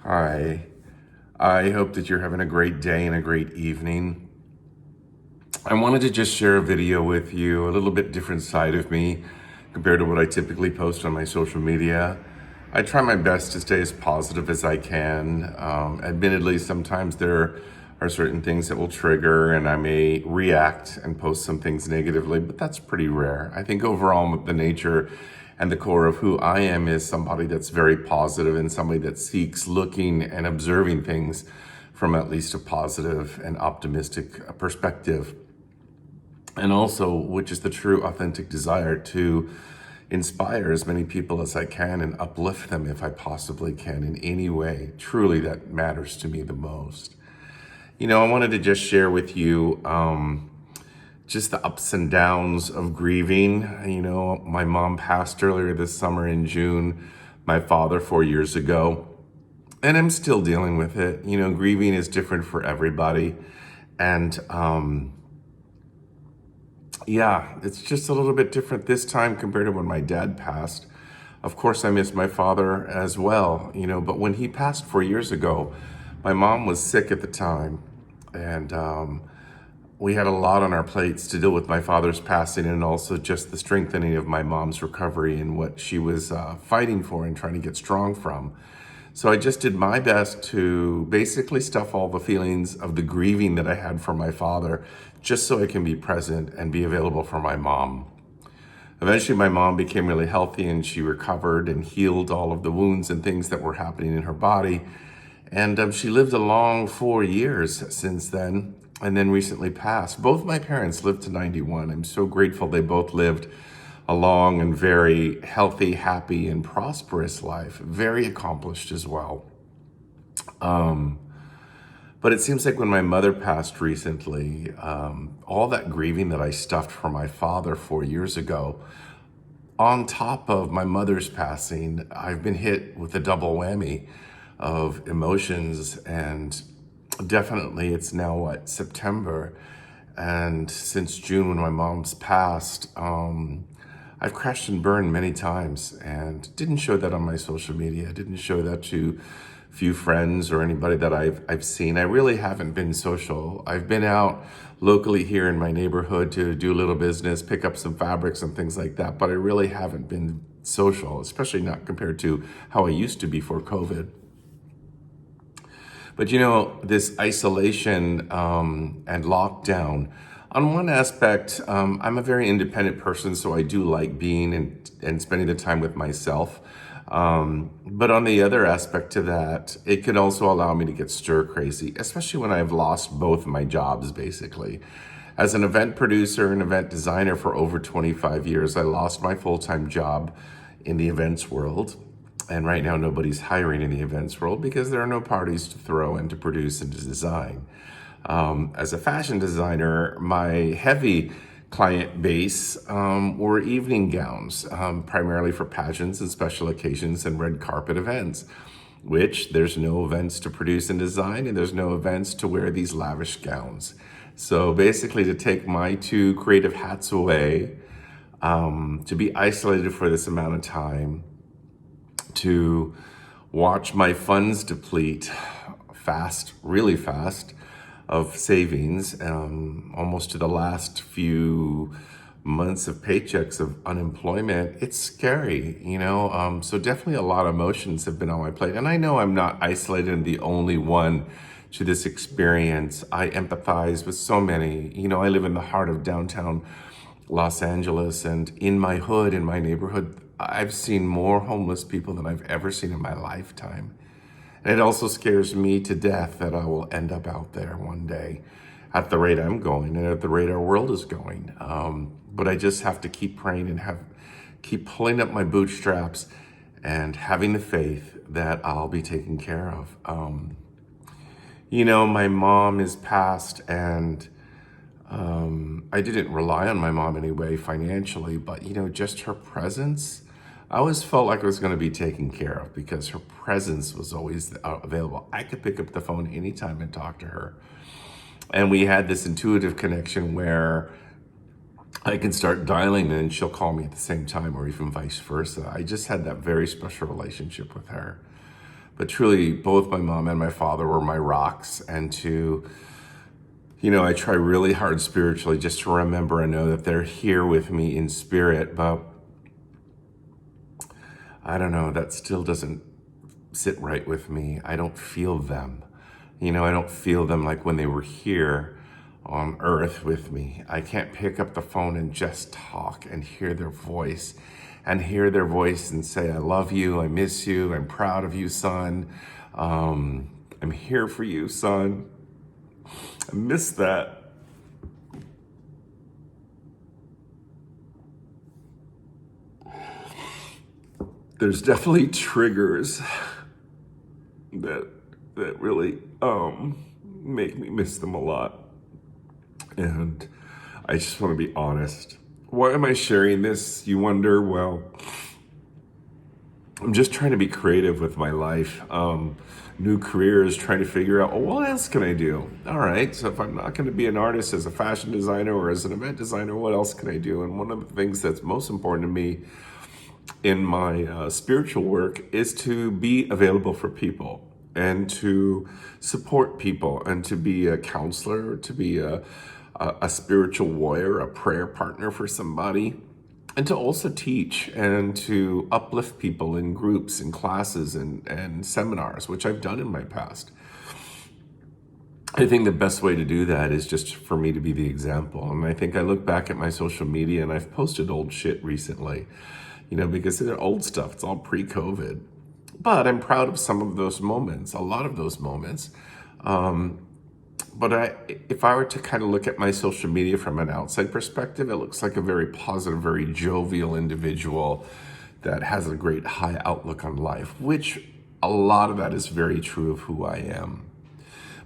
Hi. I hope that you're having a great day and a great evening. I wanted to just share a video with you, a little bit different side of me compared to what I typically post on my social media. I try my best to stay as positive as I can. Admittedly, sometimes there are certain things that will trigger and I may react and post some things negatively, but that's pretty rare. I think overall the nature and the core of who I am is somebody that's very positive and somebody that seeks looking and observing things from at least a positive and optimistic perspective. And also, which is the true authentic desire to inspire as many people as I can and uplift them if I possibly can in any way. Truly, that matters to me the most. I wanted to just share with you just the ups and downs of grieving. My mom passed earlier this summer in June, my father 4 years ago, and I'm still dealing with it. Grieving is different for everybody. And yeah, it's just a little bit different this time compared to when my dad passed. Of course, I miss my father as well, but when he passed 4 years ago, my mom was sick at the time. And we had a lot on our plates to deal with my father's passing and also just the strengthening of my mom's recovery and what she was fighting for and trying to get strong from. So I just did my best to basically stuff all the feelings of the grieving that I had for my father, just so I can be present and be available for my mom. Eventually, my mom became really healthy and she recovered and healed all of the wounds and things that were happening in her body. And she lived a long 4 years since then, and then recently passed. Both my parents lived to 91. I'm so grateful they both lived a long and very healthy, happy, and prosperous life. Very accomplished as well. But it seems like when my mother passed recently, all that grieving that I stuffed for my father 4 years ago, on top of my mother's passing, I've been hit with a double whammy of emotions. And definitely it's now September. And since June when my mom's passed, I've crashed and burned many times and didn't show that on my social media. Didn't show that to few friends or anybody that I've seen. I really haven't been social. I've been out locally here in my neighborhood to do a little business, pick up some fabrics and things like that, but I really haven't been social, especially not compared to how I used to before COVID. But this isolation and lockdown, on one aspect, I'm a very independent person, so I do like being and spending the time with myself. But on the other aspect to that, it can also allow me to get stir crazy, especially when I've lost both my jobs, basically. As an event producer and event designer for over 25 years, I lost my full-time job in the events world. And right now, nobody's hiring in the events world because there are no parties to throw and to produce and to design. As a fashion designer, my heavy client base were evening gowns, primarily for pageants and special occasions and red carpet events, which there's no events to produce and design, and there's no events to wear these lavish gowns. So basically, to take my two creative hats away, to be isolated for this amount of time, to watch my funds deplete fast, really fast, of savings, almost to the last few months of paychecks of unemployment, it's scary, so definitely a lot of emotions have been on my plate. And I know I'm not isolated and the only one to this experience. I empathize with so many. I live in the heart of downtown Los Angeles, and in my hood, in my neighborhood, I've seen more homeless people than I've ever seen in my lifetime. And it also scares me to death that I will end up out there one day at the rate I'm going and at the rate our world is going. But I just have to keep praying and keep pulling up my bootstraps and having the faith that I'll be taken care of. My mom is passed, and I didn't rely on my mom anyway financially, but just her presence, I always felt like I was going to be taken care of because her presence was always available. I could pick up the phone anytime and talk to her. And we had this intuitive connection where I can start dialing and she'll call me at the same time, or even vice versa. I just had that very special relationship with her. But truly, both my mom and my father were my rocks. And I try really hard spiritually just to remember and know that they're here with me in spirit. But I don't know, that still doesn't sit right with me. I don't feel them. I don't feel them like when they were here on earth with me. I can't pick up the phone and just talk and hear their voice and say, I love you, I miss you, I'm proud of you, son. I'm here for you, son. I miss that. There's definitely triggers that really make me miss them a lot. And I just want to be honest. Why am I sharing this? You wonder. Well, I'm just trying to be creative with my life. New careers, trying to figure out, what else can I do? All right, so if I'm not going to be an artist as a fashion designer or as an event designer, what else can I do? And one of the things that's most important to me in my spiritual work is to be available for people and to support people and to be a counselor, to be a spiritual warrior, a prayer partner for somebody, and to also teach and to uplift people in groups and classes and seminars, which I've done in my past. I think the best way to do that is just for me to be the example. And I think I look back at my social media and I've posted old shit recently, because they're old stuff. It's all pre-COVID. But I'm proud of some of those moments, a lot of those moments. But if I were to kind of look at my social media from an outside perspective, it looks like a very positive, very jovial individual that has a great high outlook on life, which a lot of that is very true of who I am.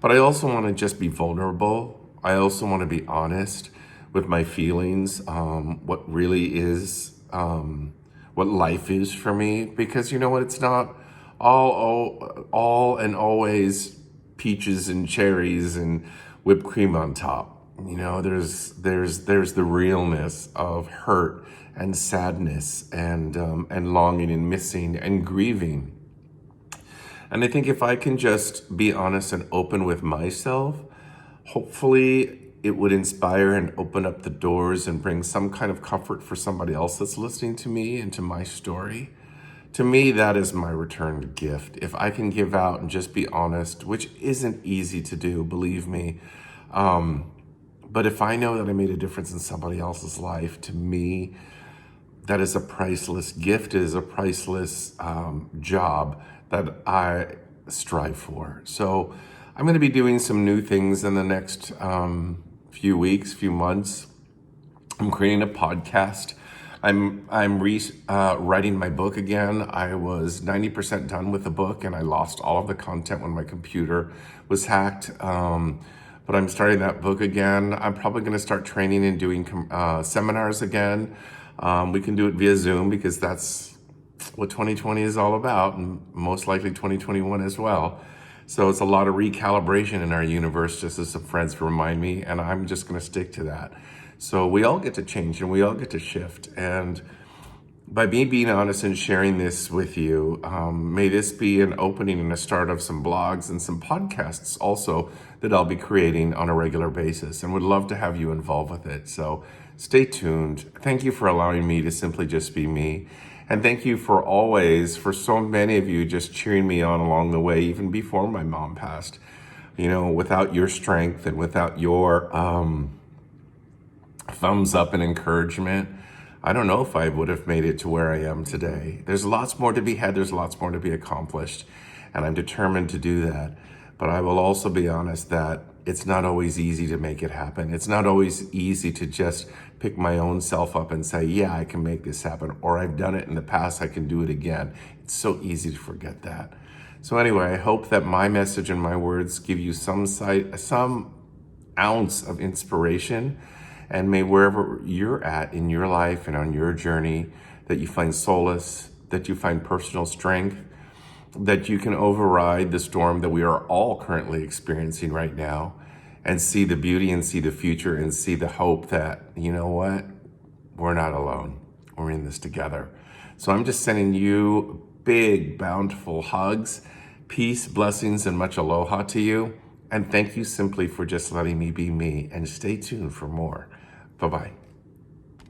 But I also want to just be vulnerable. I also want to be honest with my feelings, what really is, what life is for me. Because you know what, it's not all and always peaches and cherries and whipped cream on top. There's the realness of hurt and sadness and longing and missing and grieving. And I think if I can just be honest and open with myself, hopefully it would inspire and open up the doors and bring some kind of comfort for somebody else that's listening to me and to my story. To me, that is my returned gift. If I can give out and just be honest, which isn't easy to do, believe me. But if I know that I made a difference in somebody else's life, to me, that is a priceless gift. It is a priceless job that I strive for. So I'm going to be doing some new things in the next few weeks, few months. I'm creating a podcast. I'm writing my book again. I was 90% done with the book and I lost all of the content when my computer was hacked. But I'm starting that book again. I'm probably going to start training and doing seminars again. We can do it via Zoom because that's what 2020 is all about, and most likely 2021 as well. So it's a lot of recalibration in our universe, just as some friends remind me, and I'm just going to stick to that. So we all get to change and we all get to shift. And by me being honest and sharing this with you, may this be an opening and a start of some blogs and some podcasts also that I'll be creating on a regular basis, and would love to have you involved with it. So stay tuned. Thank you for allowing me to simply just be me. And thank you for so many of you just cheering me on along the way, even before my mom passed. Without your strength and without your thumbs up and encouragement, I don't know if I would have made it to where I am today. There's lots more to be had. There's lots more to be accomplished. And I'm determined to do that. But I will also be honest that it's not always easy to make it happen. It's not always easy to just pick my own self up and say, yeah, I can make this happen. Or I've done it in the past, I can do it again. It's so easy to forget that. So anyway, I hope that my message and my words give you some ounce of inspiration. And may wherever you're at in your life and on your journey, that you find solace, that you find personal strength, that you can override the storm that we are all currently experiencing right now, and see the beauty and see the future and see the hope that, you know what, we're not alone. We're in this together. So I'm just sending you big, bountiful hugs, Peace, blessings, and much aloha to you. And thank you simply for just letting me be me. And stay tuned for more. Bye-bye.